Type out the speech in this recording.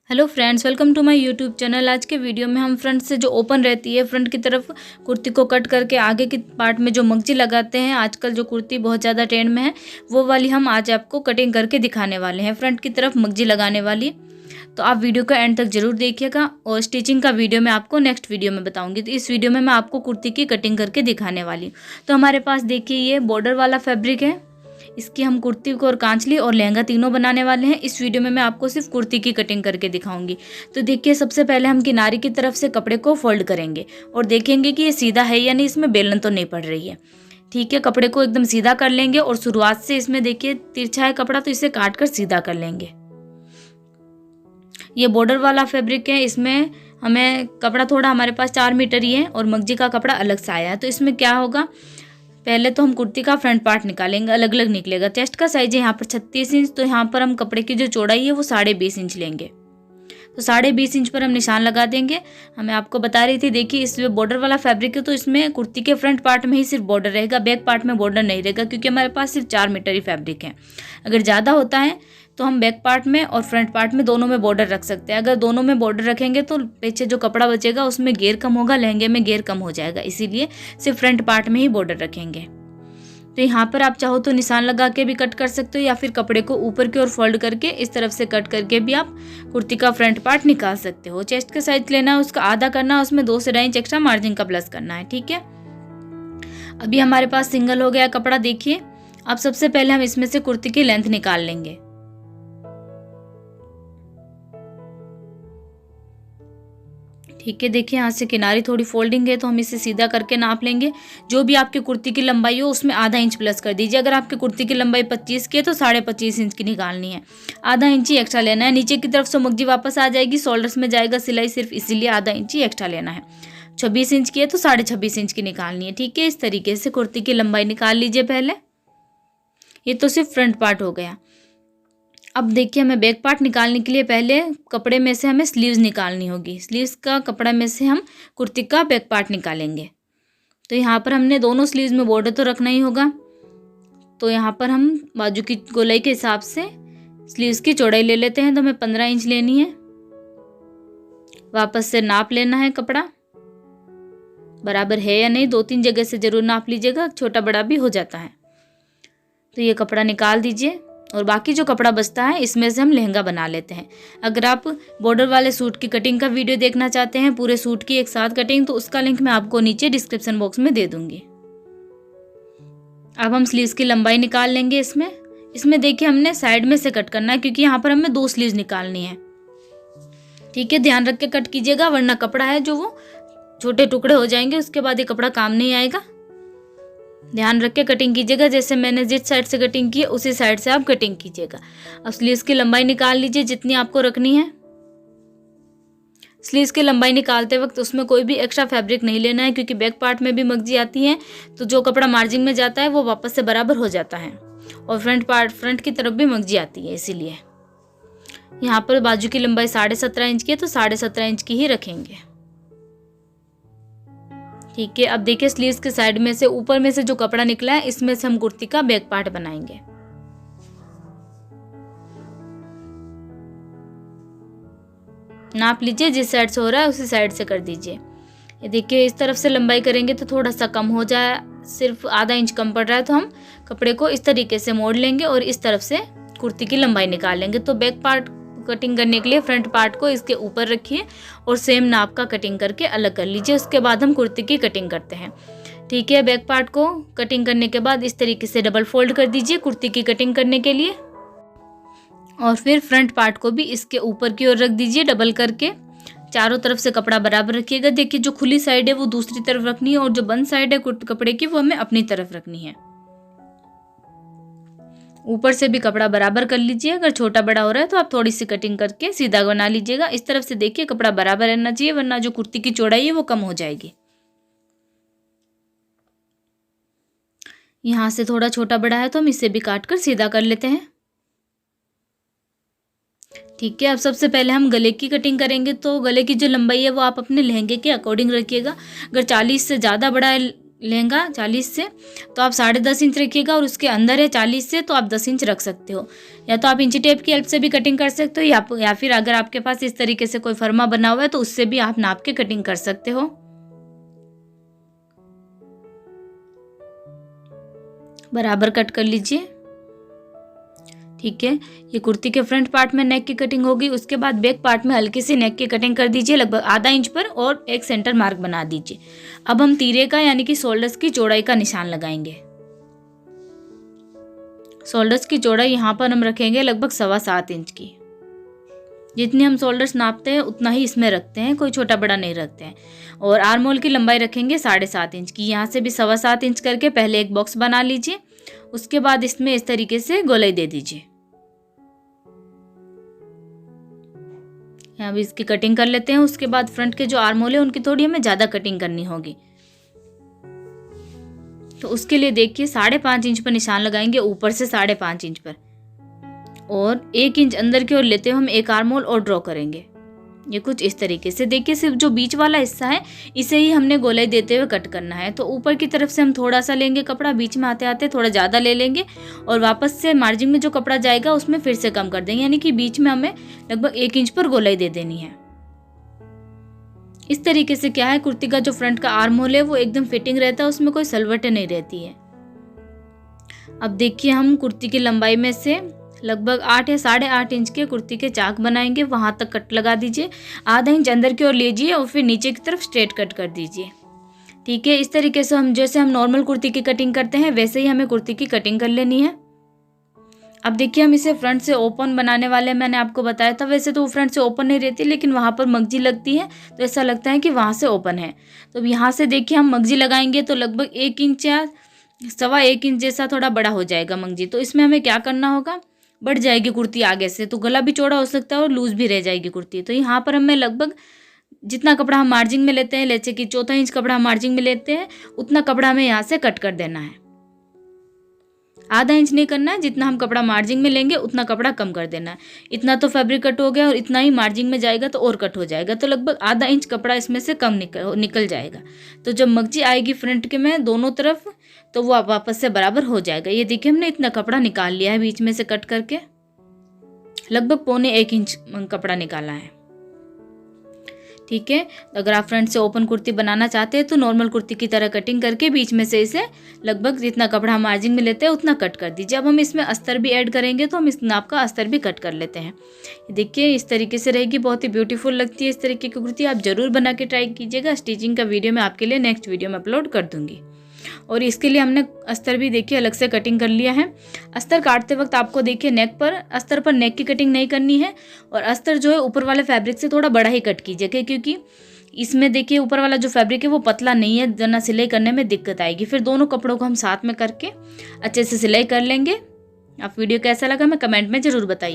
Hello friends, welcome to my YouTube channel. आज के video में हम फ्रंट से जो ओपन रहती है, फ्रंट की तरफ कुर्ती को कट करके आगे की पार्ट में जो मगजी लगाते हैं, आजकल जो कुर्ती बहुत ज़्यादा ट्रेंड में है, वो वाली हम आज आपको कटिंग करके दिखाने वाले हैं, फ्रंट की तरफ मगजी लगाने वाली। तो आप वीडियो का एंड तक जरूर देखिएगा और स्टिचिंग का वीडियो मैं आपको नेक्स्ट वीडियो में बताऊंगी। तो इस वीडियो में मैं आपको कुर्ती की कटिंग करके दिखाने वाली हूँ। तो हमारे पास देखिए ये बॉर्डर वाला फैब्रिक है, इसकी हम कुर्ती को और कांचली और लहंगा तीनों बनाने वाले हैं। इस वीडियो में मैं आपको सिर्फ कुर्ती की कटिंग करके दिखाऊंगी। तो देखिए, सबसे पहले हम किनारे की तरफ से कपड़े को फोल्ड करेंगे और देखेंगे कि ये सीधा है या नहीं, इसमें बेलन तो नहीं पड़ रही है। ठीक है, कपड़े को एकदम सीधा कर लेंगे और शुरुआत से इसमें देखिए तिरछा है कपड़ा, तो इसे काट कर सीधा कर लेंगे। ये बॉर्डर वाला फैब्रिक है, इसमें हमें कपड़ा थोड़ा हमारे पास 4 मीटर ही है और मगजी का कपड़ा अलग से आया है। तो इसमें क्या होगा, पहले तो हम कुर्ती का फ्रंट पार्ट निकालेंगे, अलग अलग निकलेगा। चेस्ट का साइज है यहाँ पर 36 इंच, तो यहाँ पर हम कपड़े की जो चौड़ाई है वो 20.5 इंच लेंगे। तो 20.5 इंच पर हम निशान लगा देंगे। हमें आपको बता रही थी, देखिए इसमें बॉर्डर वाला फैब्रिक है, तो इसमें कुर्ती के फ्रंट पार्ट में ही सिर्फ बॉर्डर रहेगा, बैक पार्ट में बॉर्डर नहीं रहेगा, क्योंकि हमारे पास सिर्फ 4 मीटर ही फैब्रिक है। अगर ज़्यादा होता है तो हम बैक पार्ट में और फ्रंट पार्ट में दोनों में बॉर्डर रख सकते हैं। अगर दोनों में बॉर्डर रखेंगे तो पीछे जो कपड़ा बचेगा उसमें घेर कम होगा, लहंगे में घेर कम हो जाएगा, इसीलिए सिर्फ फ्रंट पार्ट में ही बॉर्डर रखेंगे। तो यहाँ पर आप चाहो तो निशान लगा के भी कट कर सकते हो, या फिर कपड़े को ऊपर की ओर फोल्ड करके इस तरफ से कट करके भी आप कुर्ती का फ्रंट पार्ट निकाल सकते हो। चेस्ट का साइज लेना है, उसका आधा करना है, उसमें 2 से 2.5 इंच एक्स्ट्रा मार्जिन का प्लस करना है। ठीक है, अभी हमारे पास सिंगल हो गया कपड़ा। देखिए, अब सबसे पहले हम इसमें से कुर्ती की लेंथ निकाल लेंगे। ठीक है, देखिए यहाँ से किनारी थोड़ी फोल्डिंग है, तो हम इसे सीधा करके नाप लेंगे। जो भी आपकी कुर्ती की लंबाई हो उसमें आधा इंच प्लस कर दीजिए। अगर आपकी कुर्ती की लंबाई 25 की है तो 25.5 इंच की निकालनी है, आधा इंच ही एक्स्ट्रा लेना है। नीचे की तरफ से मगजी वापस आ जाएगी, शोल्डर्स में जाएगा सिलाई सिर्फ, इसीलिए आधा इंच ही एक्स्ट्रा लेना है। 26 इंच की है तो 26.5 इंच की निकालनी है। ठीक है, इस तरीके से कुर्ती की लंबाई निकाल लीजिए पहले। ये तो सिर्फ फ्रंट पार्ट हो गया। अब देखिए, हमें बैक पार्ट निकालने के लिए पहले कपड़े में से हमें स्लीव्स निकालनी होगी। स्लीव्स का कपड़ा में से हम कुर्ती का बैक पार्ट निकालेंगे। तो यहाँ पर हमने दोनों स्लीव्स में बॉर्डर तो रखना ही होगा, तो यहाँ पर हम बाजू की गोलाई के हिसाब से स्लीव्स की चौड़ाई ले लेते हैं। तो हमें 15 इंच लेनी है। वापस से नाप लेना है, कपड़ा बराबर है या नहीं, 2-3 जगह से जरूर नाप लीजिएगा, छोटा बड़ा भी हो जाता है। तो ये कपड़ा निकाल दीजिए और बाकी जो कपड़ा बचता है इसमें से हम लहंगा बना लेते हैं। अगर आप बॉर्डर वाले सूट की कटिंग का वीडियो देखना चाहते हैं, पूरे सूट की एक साथ कटिंग, तो उसका लिंक मैं आपको नीचे डिस्क्रिप्शन बॉक्स में दे दूंगी। अब हम स्लीव्स की लंबाई निकाल लेंगे। इसमें देखिए हमने साइड में से कट करना है, क्योंकि यहाँ पर हमें 2 स्लीव्स निकालनी है। ठीक है, ध्यान रख के कट कीजिएगा, वरना कपड़ा है जो वो छोटे टुकड़े हो जाएंगे, उसके बाद ये कपड़ा काम नहीं आएगा। ध्यान रख के कटिंग कीजिएगा, जैसे मैंने जिस साइड से कटिंग की उसी साइड से आप कटिंग कीजिएगा। अब स्लीव्स की लंबाई निकाल लीजिए जितनी आपको रखनी है। स्लीव्स की लंबाई निकालते वक्त उसमें कोई भी एक्स्ट्रा फैब्रिक नहीं लेना है, क्योंकि बैक पार्ट में भी मगजी आती है, तो जो कपड़ा मार्जिन में जाता है वो वापस से बराबर हो जाता है, और फ्रंट की तरफ भी मगजी आती है, इसीलिए यहाँ पर बाजू की लंबाई 17.5 इंच की है, तो 17.5 इंच की ही रखेंगे। ठीक है, अब देखिए स्लीव्स के साइड में से ऊपर में से जो कपड़ा निकला है, इसमें से हम कुर्ती का बैक पार्ट बनाएंगे। नाप लीजिए, जिस साइड से हो रहा है उसी साइड से कर दीजिए। ये देखिए, इस तरफ से लंबाई करेंगे तो थोड़ा सा कम हो जाए, सिर्फ आधा इंच कम पड़ रहा है, तो हम कपड़े को इस तरीके से मोड़ लेंगे और इस तरफ से कुर्ती की लंबाई निकाल लेंगे। तो बैक पार्ट कटिंग करने के लिए फ्रंट पार्ट को इसके ऊपर रखिए और सेम नाप का कटिंग करके अलग कर लीजिए। उसके बाद हम कुर्ती की कटिंग करते हैं। ठीक है, बैक पार्ट को कटिंग करने के बाद इस तरीके से डबल फोल्ड कर दीजिए कुर्ती की कटिंग करने के लिए, और फिर फ्रंट पार्ट को भी इसके ऊपर की ओर रख दीजिए डबल करके। चारों तरफ से कपड़ा बराबर रखिएगा। देखिए, जो खुली साइड है वो दूसरी तरफ रखनी है, और जो बंद साइड है कपड़े की वो हमें अपनी तरफ रखनी है। ऊपर से भी कपड़ा बराबर कर लीजिए। अगर छोटा बड़ा हो रहा है तो आप थोड़ी सी कटिंग करके सीधा बना लीजिएगा। इस तरफ से देखिए कपड़ा बराबर रहना चाहिए, वरना जो कुर्ती की चौड़ाई है वो कम हो जाएगी। यहाँ से थोड़ा छोटा बड़ा है तो हम इसे भी काट कर सीधा कर लेते हैं। ठीक है, अब सबसे पहले हम गले की कटिंग करेंगे। तो गले की जो लंबाई है वो आप अपने लहंगे के अकॉर्डिंग रखिएगा। अगर 40 से ज़्यादा बड़ा लहंगा 40 से, तो आप 10.5 इंच रखिएगा, और उसके अंदर है 40 से, तो आप 10 इंच रख सकते हो। या तो आप इंची टेप की हेल्प से भी कटिंग कर सकते हो, या फिर अगर आपके पास इस तरीके से कोई फर्मा बना हुआ है तो उससे भी आप नाप के कटिंग कर सकते हो। बराबर कट कर लीजिए। ठीक है, ये कुर्ती के फ्रंट पार्ट में नेक की कटिंग होगी। उसके बाद बैक पार्ट में हल्की सी नेक की कटिंग कर दीजिए, लगभग आधा इंच पर, और एक सेंटर मार्क बना दीजिए। अब हम तीरे का यानी कि शोल्डर्स की चौड़ाई का निशान लगाएंगे। शोल्डर्स की चौड़ाई यहाँ पर हम रखेंगे लगभग 7.25 इंच की। जितनी हम शोल्डर्स नापते हैं उतना ही इसमें रखते हैं, कोई छोटा बड़ा नहीं रखते हैं। और आर्म होल की लंबाई रखेंगे 7.5 इंच की। यहाँ से भी 7.25 इंच करके पहले एक बॉक्स बना लीजिए। उसके बाद इसमें इस तरीके से गोलाई दे दीजिए। यहाँ भी इसकी कटिंग कर लेते हैं। उसके बाद फ्रंट के जो आर्म होल है उनकी थोड़ी हमें ज़्यादा कटिंग करनी होगी, तो उसके लिए देखिए 5.5 इंच पर निशान लगाएंगे, ऊपर से 5.5 इंच पर, और 1 इंच अंदर की ओर लेते हुए हम एक आर्म होल और ड्रॉ करेंगे। ये कुछ इस तरीके से। देखिए सिर्फ जो बीच वाला हिस्सा है इसे ही हमने गोलाई देते हुए कट करना है। तो ऊपर की तरफ से हम थोड़ा सा लेंगे कपड़ा, बीच में आते आते थोड़ा ज़्यादा ले लेंगे, और वापस से मार्जिन में जो कपड़ा जाएगा उसमें फिर से कम कर देंगे, यानी कि बीच में हमें लगभग 1 इंच पर गोलाई दे देनी है। इस तरीके से क्या है, कुर्ती का जो फ्रंट का आर्म होल है वो एकदम फिटिंग रहता है, उसमें कोई सलवटें नहीं रहती है। अब देखिए हम कुर्ती की लंबाई में से लगभग 8 या 8.5 इंच के कुर्ती के चाक बनाएंगे, वहाँ तक कट लगा दीजिए। आधा इंच अंदर की ओर लीजिए और फिर नीचे की तरफ स्ट्रेट कट कर दीजिए। ठीक है, इस तरीके से हम जैसे हम नॉर्मल कुर्ती की कटिंग करते हैं वैसे ही हमें कुर्ती की कटिंग कर लेनी है। अब देखिए हम इसे फ्रंट से ओपन बनाने वाले हैं, मैंने आपको बताया था। वैसे तो वो फ्रंट से ओपन नहीं रहती, लेकिन वहाँ पर मगजी लगती है तो ऐसा लगता है कि वहाँ से ओपन है। तो अब यहाँ से देखिए हम मगजी लगाएंगे तो लगभग 1 इंच या 1.25 इंच जैसा थोड़ा बड़ा हो जाएगा मगजी। तो इसमें हमें क्या करना होगा, बढ़ जाएगी कुर्ती आगे से, तो गला भी चौड़ा हो सकता है और लूज भी रह जाएगी कुर्ती। तो यहाँ पर हमें लगभग जितना कपड़ा हम मार्जिन में लेते हैं, जैसे कि 1/4 इंच कपड़ा हम मार्जिन में लेते हैं, उतना कपड़ा हमें यहाँ से कट कर देना है। आधा इंच नहीं करना है, जितना हम कपड़ा मार्जिन में लेंगे उतना कपड़ा कम कर देना है। इतना तो फैब्रिक कट हो गया और इतना ही मार्जिन में जाएगा तो और कट हो जाएगा, तो लगभग आधा इंच कपड़ा इसमें से कम निकल जाएगा। तो जब मगजी आएगी फ्रंट के में दोनों तरफ, तो वो वापस से बराबर हो जाएगा। ये देखिए हमने इतना कपड़ा निकाल लिया है बीच में से कट करके, लगभग 1.25 इंच कपड़ा निकाला है। ठीक है, अगर आप फ्रंट से ओपन कुर्ती बनाना चाहते हैं तो नॉर्मल कुर्ती की तरह कटिंग करके बीच में से इसे लगभग जितना कपड़ा हम मार्जिन में लेते हैं उतना कट कर दीजिए। अब हम इसमें अस्तर भी ऐड करेंगे तो हम इस नाप का अस्तर भी कट कर लेते हैं। देखिए इस तरीके से रहेगी, बहुत ही ब्यूटीफुल लगती है इस तरीके की कुर्ती। आप जरूर बना के ट्राई कीजिएगा। स्टिचिंग का वीडियो मैं आपके लिए नेक्स्ट वीडियो में अपलोड कर दूंगी। और इसके लिए हमने अस्तर भी देखिए अलग से कटिंग कर लिया है। अस्तर काटते वक्त आपको देखिए अस्तर पर नेक की कटिंग नहीं करनी है, और अस्तर जो है ऊपर वाले फैब्रिक से थोड़ा बड़ा ही कट कीजिए, क्योंकि इसमें देखिए ऊपर वाला जो फैब्रिक है वो पतला नहीं है, वरना सिलाई करने में दिक्कत आएगी। फिर दोनों कपड़ों को हम साथ में करके अच्छे से सिलाई कर लेंगे। आप वीडियो कैसा लगा हमें कमेंट में ज़रूर बताइए।